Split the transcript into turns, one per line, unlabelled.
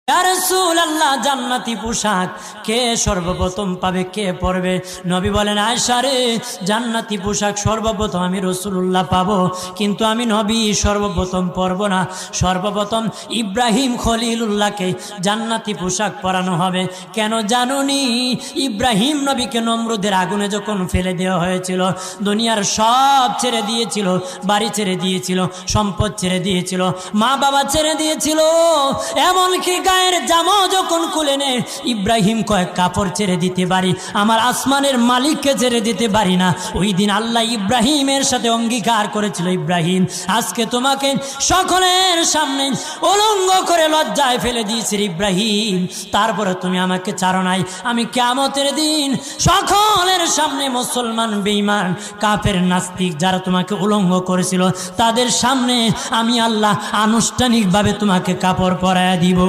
ইয়া রাসূলুল্লাহ, জান্নাতি পোশাক কে সর্বপ্রথম পাবে, কে পরবে? নবী বলেন, আয়েশা রে, জান্নাতি পোশাক সর্বপ্রথম আমি রাসূলুল্লাহ পাবো, কিন্তু আমি নবী সর্বপ্রথম পরব না। সর্বপ্রথম ইব্রাহিম খলিলুল্লাহকে জান্নাতি পোশাক পরানো হবে। কেন জানুনি? ইব্রাহিম নবীকে নমরুদের আগুনে যখন ফেলে দেওয়া হয়েছিল, দুনিয়ার সব ছেড়ে দিয়েছিল, বাড়ি ছেড়ে দিয়েছিল, সম্পদ ছেড়ে দিয়েছিল, মা বাবা ছেড়ে দিয়েছিল, এমনকি গায়ের জামা যখন খুলে নেয়, ইব্রাহিম কয়েক কাপড় ছেড়ে দিতে পারি, আমার আসমানের মালিককে ছেড়ে দিতে পারি না। ওই দিন আল্লাহ ইব্রাহিমের সাথে অঙ্গীকার করেছিল, ইব্রাহিম, আজকে তোমাকে সকলের সামনে উলঙ্গ করে লজ্জায় ফেলে দিয়েছি ইব্রাহিম, তারপরে তুমি আমাকে ছাড়ো নাই। আমি কিয়ামতের দিন সকলের সামনে মুসলমান, বেঈমান, কাফের, নাস্তিক যারা তোমাকে উলঙ্গ করেছিল, তাদের সামনে আমি আল্লাহ আনুষ্ঠানিকভাবে তোমাকে কাপড় পরায়া দিব।